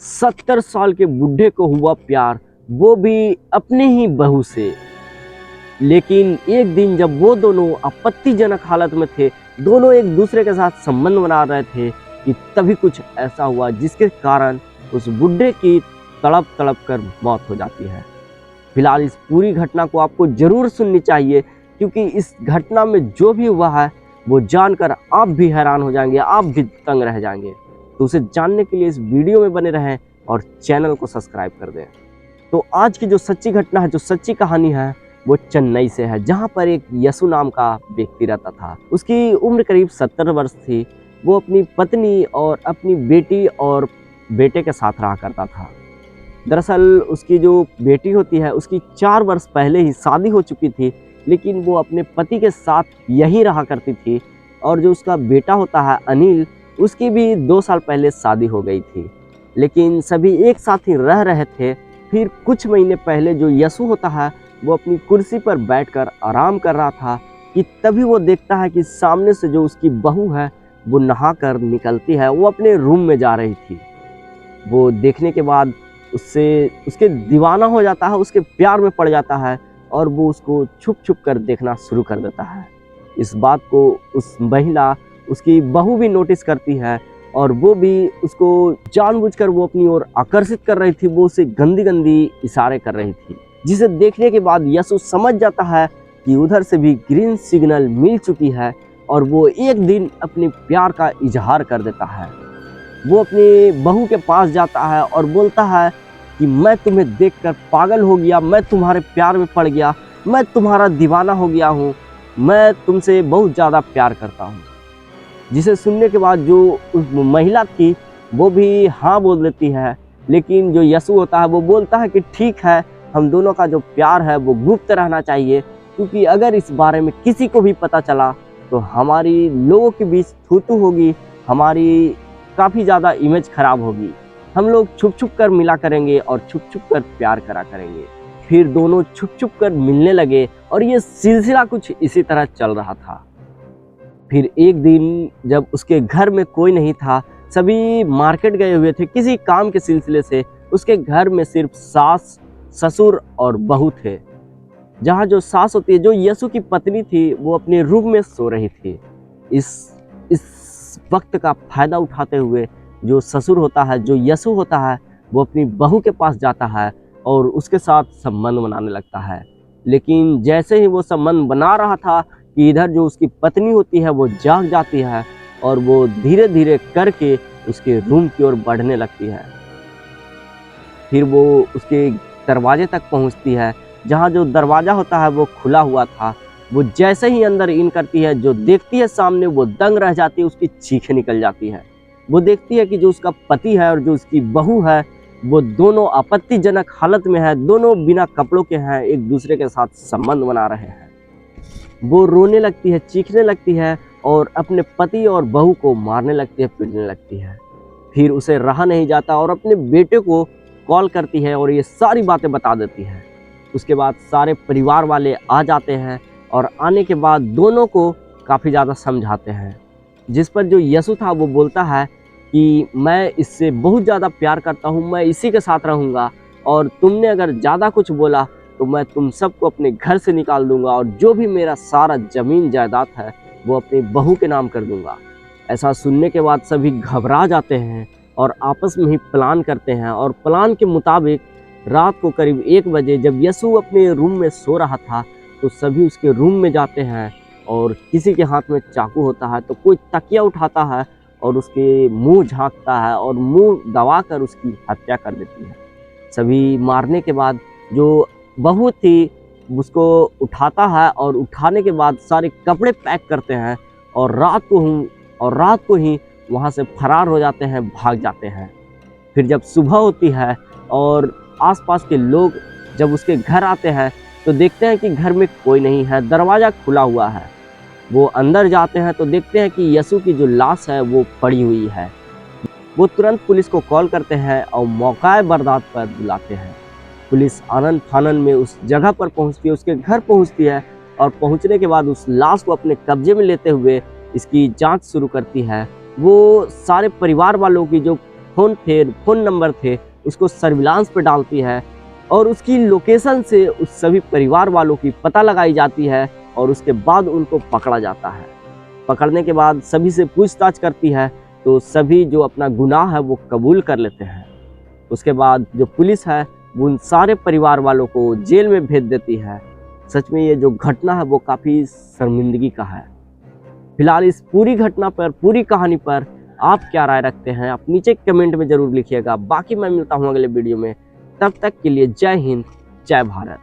70 साल के बूढ़े को हुआ प्यार, वो भी अपने ही बहू से। लेकिन एक दिन जब वो दोनों आपत्तिजनक हालत में थे, दोनों एक दूसरे के साथ संबंध बना रहे थे कि तभी कुछ ऐसा हुआ जिसके कारण उस बूढ़े की तड़प तड़प कर मौत हो जाती है। फिलहाल इस पूरी घटना को आपको जरूर सुननी चाहिए, क्योंकि इस घटना में जो भी हुआ है वो जानकर आप भी हैरान हो जाएंगे, आप भी दंग रह जाएंगे। तो उसे जानने के लिए इस वीडियो में बने रहें और चैनल को सब्सक्राइब कर दें। तो आज की जो सच्ची घटना है, जो सच्ची कहानी है, वो चेन्नई से है, जहां पर एक यसु नाम का व्यक्ति रहता था। उसकी उम्र करीब 70 वर्ष थी। वो अपनी पत्नी और अपनी बेटी और बेटे के साथ रहा करता था। दरअसल उसकी जो बेटी होती है, उसकी 4 वर्ष पहले ही शादी हो चुकी थी, लेकिन वो अपने पति के साथ यहीं रहा करती थी। और जो उसका बेटा होता है अनिल, उसकी भी 2 साल पहले शादी हो गई थी, लेकिन सभी एक साथ ही रह रहे थे। फिर कुछ महीने पहले जो यसु होता है, वो अपनी कुर्सी पर बैठकर आराम कर रहा था कि तभी वो देखता है कि सामने से जो उसकी बहू है वो नहाकर निकलती है। वो अपने रूम में जा रही थी। वो देखने के बाद उसके दीवाना हो जाता है, उसके प्यार में पड़ जाता है और वो उसको छुप छुप कर देखना शुरू कर देता है। इस बात को उस महिला, उसकी बहू भी नोटिस करती है और वो भी उसको जानबूझकर वो अपनी ओर आकर्षित कर रही थी। वो उसे गंदी गंदी इशारे कर रही थी, जिसे देखने के बाद यसु समझ जाता है कि उधर से भी ग्रीन सिग्नल मिल चुकी है और वो एक दिन अपने प्यार का इजहार कर देता है। वो अपनी बहू के पास जाता है और बोलता है कि मैं तुम्हें देखकर पागल हो गया, मैं तुम्हारे प्यार में पड़ गया, मैं तुम्हारा दीवाना हो गया हूँ, मैं तुमसे बहुत ज़्यादा प्यार करता हूँ। जिसे सुनने के बाद जो उस महिला थी वो भी हाँ बोल देती है, लेकिन जो यसु होता है वो बोलता है कि ठीक है, हम दोनों का जो प्यार है वो गुप्त रहना चाहिए, क्योंकि अगर इस बारे में किसी को भी पता चला तो हमारी लोगों के बीच थू-थू होगी, हमारी काफ़ी ज़्यादा इमेज खराब होगी। हम लोग छुप छुप कर मिला करेंगे और छुप छुप कर प्यार करा करेंगे। फिर दोनों छुप छुप कर मिलने लगे और ये सिलसिला कुछ इसी तरह चल रहा था। फिर एक दिन जब उसके घर में कोई नहीं था, सभी मार्केट गए हुए थे किसी काम के सिलसिले से, उसके घर में सिर्फ सास, ससुर और बहू थे। जहाँ जो सास होती है, जो यसु की पत्नी थी, वो अपने रूम में सो रही थी। इस वक्त का फायदा उठाते हुए जो ससुर होता है, जो यसु होता है, वो अपनी बहू के पास जाता है और उसके साथ संबंध बनाने लगता है। लेकिन जैसे ही वो संबंध बना रहा था कि इधर जो उसकी पत्नी होती है वो जाग जाती है और वो धीरे धीरे करके उसके रूम की ओर बढ़ने लगती है। फिर वो उसके दरवाजे तक पहुंचती है, जहां जो दरवाज़ा होता है वो खुला हुआ था। वो जैसे ही अंदर इन करती है, जो देखती है सामने, वो दंग रह जाती है, उसकी चीखें निकल जाती है। वो देखती है कि जो उसका पति है और जो उसकी बहू है, वो दोनों आपत्तिजनक हालत में है, दोनों बिना कपड़ों के हैं, एक दूसरे के साथ संबंध बना रहे हैं। वो रोने लगती है, चीखने लगती है और अपने पति और बहू को मारने लगती है, पीटने लगती है। फिर उसे रहा नहीं जाता और अपने बेटे को कॉल करती है और ये सारी बातें बता देती है। उसके बाद सारे परिवार वाले आ जाते हैं और आने के बाद दोनों को काफ़ी ज़्यादा समझाते हैं, जिस पर जो यसु था वो बोलता है कि मैं इससे बहुत ज़्यादा प्यार करता हूँ, मैं इसी के साथ रहूँगा और तुमने अगर ज़्यादा कुछ बोला तो मैं तुम सबको अपने घर से निकाल दूंगा और जो भी मेरा सारा ज़मीन जायदाद है वो अपनी बहू के नाम कर दूंगा। ऐसा सुनने के बाद सभी घबरा जाते हैं और आपस में ही प्लान करते हैं। और प्लान के मुताबिक रात को करीब 1 बजे जब यसु अपने रूम में सो रहा था, तो सभी उसके रूम में जाते हैं और किसी के हाथ में चाकू होता है तो कोई तकिया उठाता है और उसके मुंह झाँकता है और मुंह दबाकर उसकी हत्या कर देती है। सभी मारने के बाद जो बहू थी उसको उठाता है और उठाने के बाद सारे कपड़े पैक करते हैं और रात को ही वहाँ से फरार हो जाते हैं, भाग जाते हैं। फिर जब सुबह होती है और आसपास के लोग जब उसके घर आते हैं तो देखते हैं कि घर में कोई नहीं है, दरवाज़ा खुला हुआ है। वो अंदर जाते हैं तो देखते हैं कि यसु की जो लाश है वो पड़ी हुई है। वो तुरंत पुलिस को कॉल करते हैं और मौका बर्दात पर बुलाते हैं। पुलिस आनन फानन में उस जगह पर पहुंचती है, उसके घर पहुंचती है और पहुंचने के बाद उस लाश को अपने कब्जे में लेते हुए इसकी जांच शुरू करती है। वो सारे परिवार वालों की जो फ़ोन नंबर थे उसको सर्विलांस पे डालती है और उसकी लोकेशन से उस सभी परिवार वालों की पता लगाई जाती है और उसके बाद उनको पकड़ा जाता है। पकड़ने के बाद सभी से पूछताछ करती है तो सभी जो अपना गुनाह है वो कबूल कर लेते हैं। उसके बाद जो पुलिस है वो उन सारे परिवार वालों को जेल में भेज देती है। सच में ये जो घटना है वो काफ़ी शर्मिंदगी का है। फिलहाल इस पूरी घटना पर, पूरी कहानी पर आप क्या राय रखते हैं आप नीचे कमेंट में ज़रूर लिखिएगा। बाकी मैं मिलता हूँ अगले वीडियो में, तब तक के लिए जय हिंद, जय भारत।